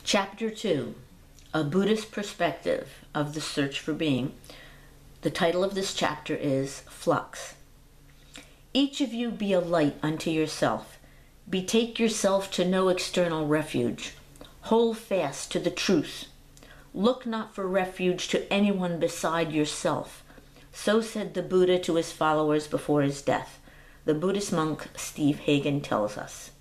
Chapter 2, A Buddhist Perspective of the Search for Being. The title of this chapter is Flux. Each of you be a light unto yourself. Betake yourself to no external refuge. Hold fast to the truth. Look not for refuge to anyone beside yourself. So said the Buddha to his followers before his death. The Buddhist monk Steve Hagen tells us.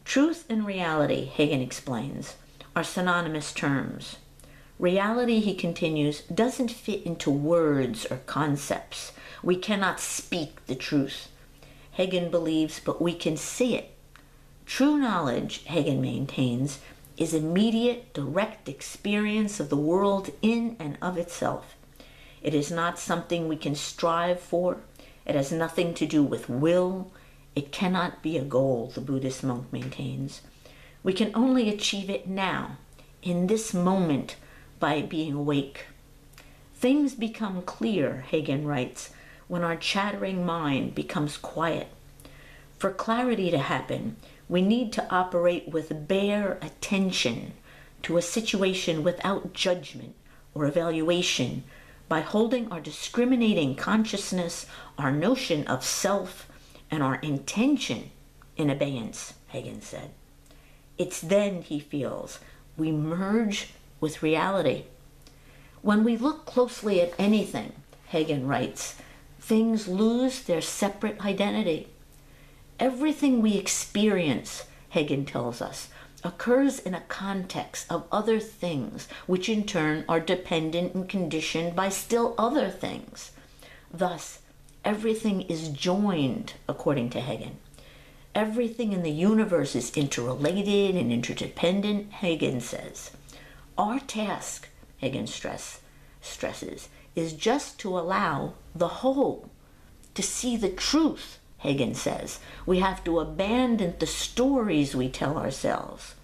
Truth and reality, Hagen explains, are synonymous terms. Reality, he continues, doesn't fit into words or concepts. We cannot speak the truth. Hagen believes, but we can see it. True knowledge, Hagen maintains, is immediate, direct experience of the world in and of itself. It is not something we can strive for. It has nothing to do with will. It cannot be a goal, the Buddhist monk maintains. We can only achieve it now, in this moment, by being awake. Things become clear, Hagen writes, when our chattering mind becomes quiet. For clarity to happen, we need to operate with bare attention to a situation without judgment or evaluation, by holding our discriminating consciousness, our notion of self, and our intention in abeyance, Hagen said. It's then, he feels, we merge with reality. When we look closely at anything, Hagen writes, things lose their separate identity. Everything we experience, Hagen tells us, occurs in a context of other things, which in turn are dependent and conditioned by still other things. Thus, everything is joined, according to Hagen. Everything in the universe is interrelated and interdependent, Hagen says. Our task, Hagen stresses, is just to allow the whole, to see the truth, Hagen says. We have to abandon the stories we tell ourselves.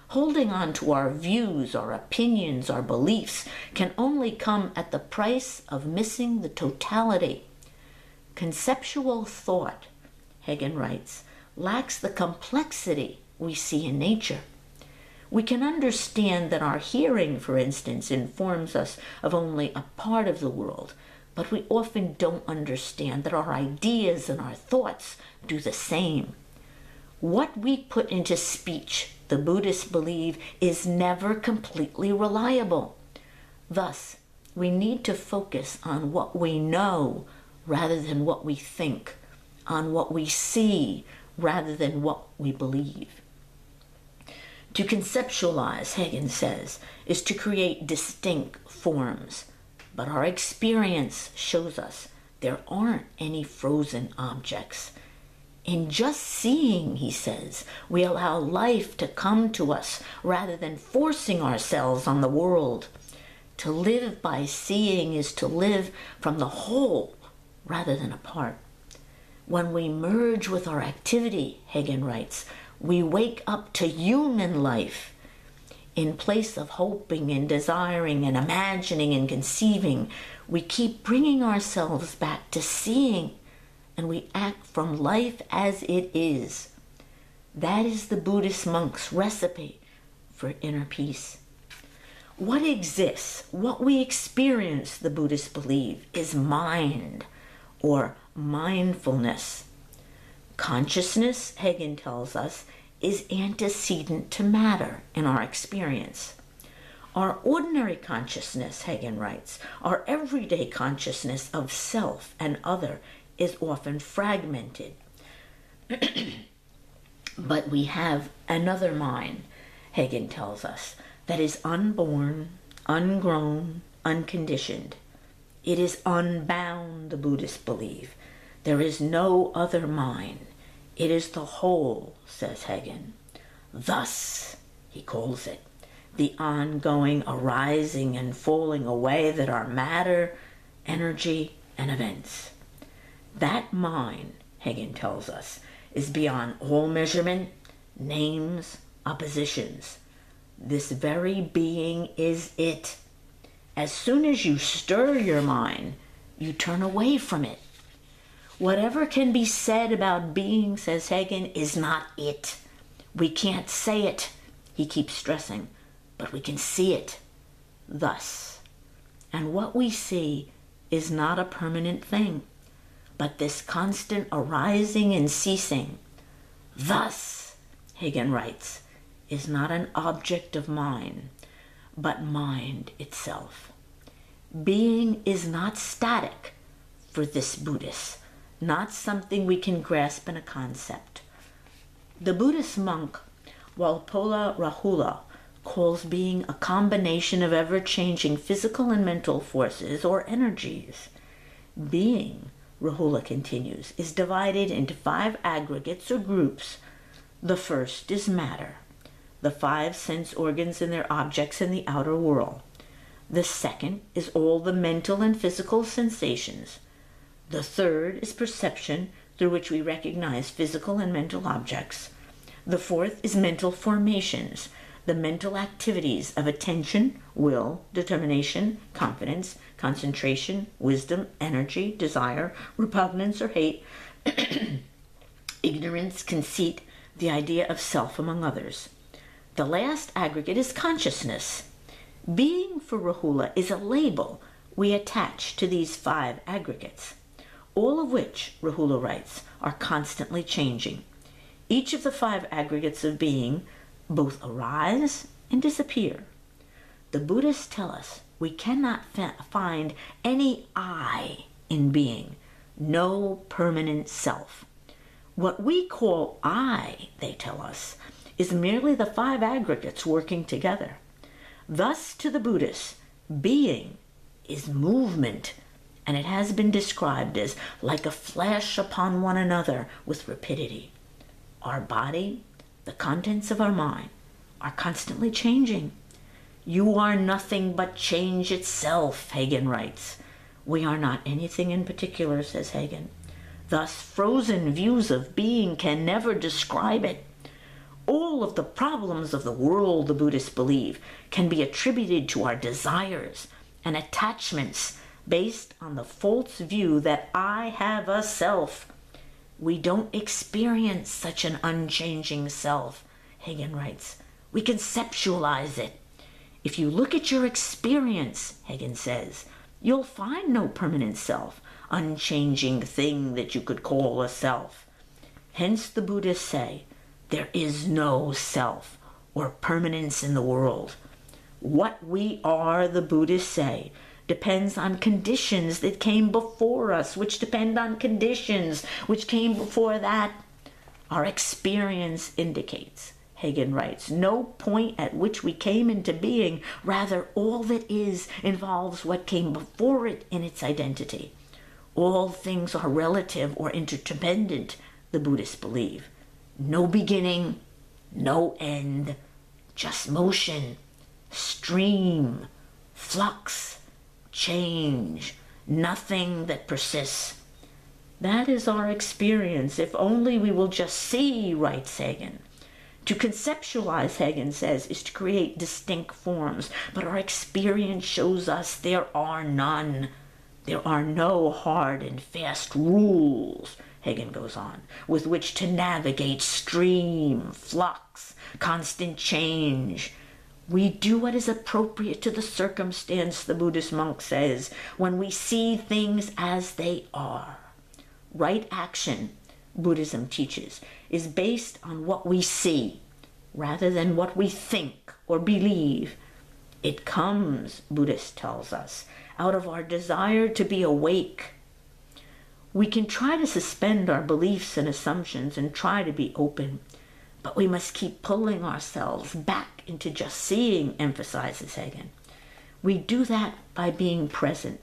Holding on to our views, our opinions, our beliefs can only come at the price of missing the totality. Conceptual thought, Hagen writes, lacks the complexity we see in nature. We can understand that our hearing, for instance, informs us of only a part of the world, but we often don't understand that our ideas and our thoughts do the same. What we put into speech, the Buddhists believe, is never completely reliable. Thus, we need to focus on what we know rather than what we think, on what we see rather than what we believe. To conceptualize, Hagen says, is to create distinct forms, but our experience shows us there aren't any frozen objects. In just seeing, he says, we allow life to come to us rather than forcing ourselves on the world. To live by seeing is to live from the whole rather than apart. When we merge with our activity, Hagen writes, we wake up to human life. In place of hoping and desiring and imagining and conceiving, we keep bringing ourselves back to seeing, and we act from life as it is. That is the Buddhist monk's recipe for inner peace. What exists, what we experience, the Buddhists believe, is mind, or mindfulness. Consciousness, Hagen tells us, is antecedent to matter in our experience. Our ordinary consciousness, Hagen writes, our everyday consciousness of self and other is often fragmented. But we have another mind, Hagen tells us, that is unborn, ungrown, unconditioned. It is unbound, the Buddhists believe. There is no other mind. It is the whole, says Hagen. Thus, he calls it, the ongoing arising and falling away that are matter, energy, and events. That mind, Hagen tells us, is beyond all measurement, names, oppositions. This very being is it. As soon as you stir your mind, you turn away from it. Whatever can be said about being, says Hagen, is not it. We can't say it, he keeps stressing. but we can see it thus. And what we see is not a permanent thing, but this constant arising and ceasing. Thus, Hagen writes, is not an object of mind, but mind itself. Being is not static for this Buddhist, not something we can grasp in a concept. The Buddhist monk Walpola Rahula calls being a combination of ever-changing physical and mental forces or energies. Being, Rahula continues, is divided into 5 aggregates or groups. The first is matter, the 5 sense organs and their objects in the outer world. The second is all the mental and physical sensations. The third is perception, through which we recognize physical and mental objects. The fourth is mental formations, the mental activities of attention, will, determination, confidence, concentration, wisdom, energy, desire, repugnance or hate, ignorance, conceit, the idea of self, among others. The last aggregate is consciousness. Being, for Rahula, is a label we attach to these 5 aggregates, all of which, Rahula writes, are constantly changing. Each of the 5 aggregates of being both arise and disappear. The Buddhists tell us we cannot find any I in being, no permanent self. What we call I, they tell us, is merely the 5 aggregates working together. Thus, to the Buddhists, being is movement, and it has been described as like a flash upon one another with rapidity. Our body, the contents of our mind, are constantly changing. You are nothing but change itself, Hagen writes. We are not anything in particular, says Hagen. Thus, frozen views of being can never describe it. All of the problems of the world, the Buddhists believe, can be attributed to our desires and attachments based on the false view that I have a self. We don't experience such an unchanging self, Hagen writes. We conceptualize it. If you look at your experience, Hagen says, you'll find no permanent self, unchanging thing that you could call a self. Hence the Buddhists say, there is no self or permanence in the world. What we are, the Buddhists say, depends on conditions that came before us, which depend on conditions which came before that. Our experience indicates, Hagen writes, no point at which we came into being, rather all that is involves what came before it in its identity. All things are relative or interdependent, the Buddhists believe. No beginning, no end, just motion, stream, flux, change, nothing that persists. That is our experience, if only we will just see, writes Hagen. To conceptualize, Hagen says, is to create distinct forms, but our experience shows us there are none. There are no hard and fast rules, Hagen goes on, with which to navigate stream, flux, constant change. We do what is appropriate to the circumstance, the Buddhist monk says, when we see things as they are. Right action, Buddhism teaches, is based on what we see, rather than what we think or believe. It comes, Buddhist tells us, out of our desire to be awake. We can try to suspend our beliefs and assumptions and try to be open, but we must keep pulling ourselves back into just seeing, emphasizes Hagen. We do that by being present.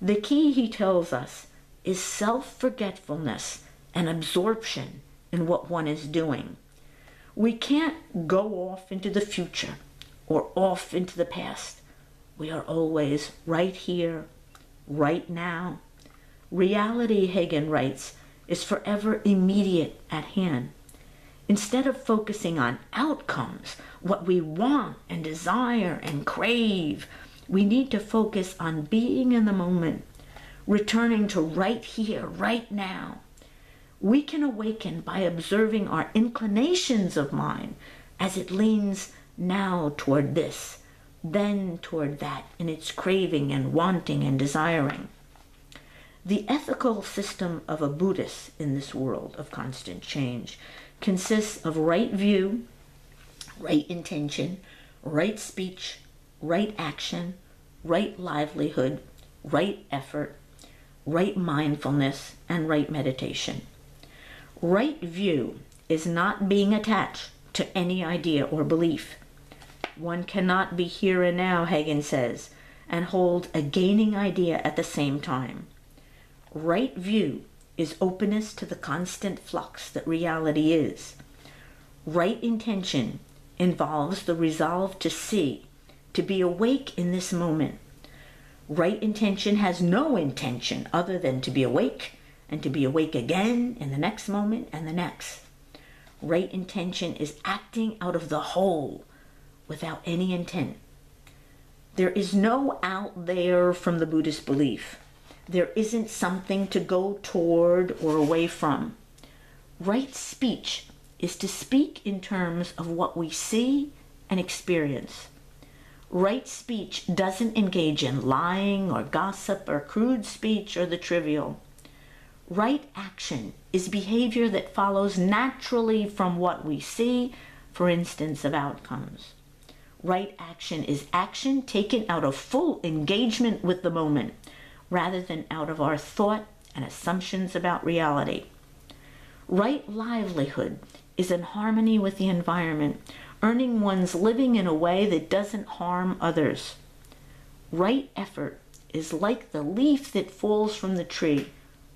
The key, he tells us, is self-forgetfulness and absorption in what one is doing. We can't go off into the future or off into the past. We are always right here, right now. Reality, Hagen writes, is forever immediate at hand. Instead of focusing on outcomes, what we want and desire and crave, we need to focus on being in the moment, returning to right here, right now. We can awaken by observing our inclinations of mind as it leans now toward this, then toward that, in its craving and wanting and desiring. The ethical system of a Buddhist in this world of constant change consists of right view, right intention, right speech, right action, right livelihood, right effort, right mindfulness, and right meditation. Right view is not being attached to any idea or belief. One cannot be here and now, Hagen says, and hold a gaining idea at the same time. Right view is openness to the constant flux that reality is. Right intention involves the resolve to see, to be awake in this moment. Right intention has no intention other than to be awake, and to be awake again in the next moment and the next. Right intention is acting out of the whole without any intent. There is no out there from the Buddhist belief. There isn't something to go toward or away from. Right speech is to speak in terms of what we see and experience. Right speech doesn't engage in lying or gossip or crude speech or the trivial. Right action is behavior that follows naturally from what we see, for instance, of outcomes. Right action is action taken out of full engagement with the moment, rather than out of our thought and assumptions about reality. Right livelihood is in harmony with the environment, earning one's living in a way that doesn't harm others. Right effort is like the leaf that falls from the tree,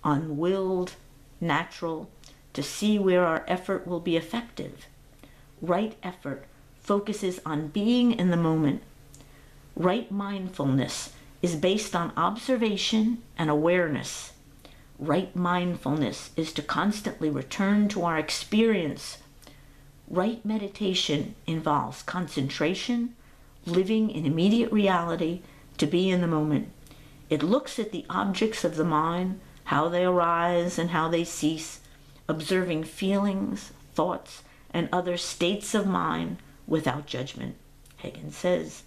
unwilled, natural, to see where our effort will be effective. Right effort focuses on being in the moment. Right mindfulness is based on observation and awareness. Right mindfulness is to constantly return to our experience. Right meditation involves concentration, living in immediate reality, to be in the moment. It looks at the objects of the mind, how they arise and how they cease, observing feelings, thoughts, and other states of mind without judgment. Hagen says,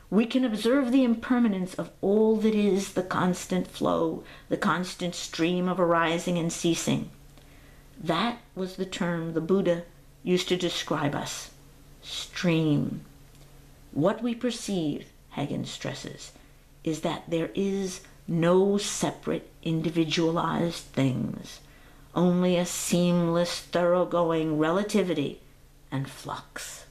we can observe the impermanence of all that is the constant flow, the constant stream of arising and ceasing. That was the term the Buddha used to describe us, stream. What we perceive, Hagen stresses, is that there is no separate individualized things, only a seamless, thoroughgoing relativity and flux.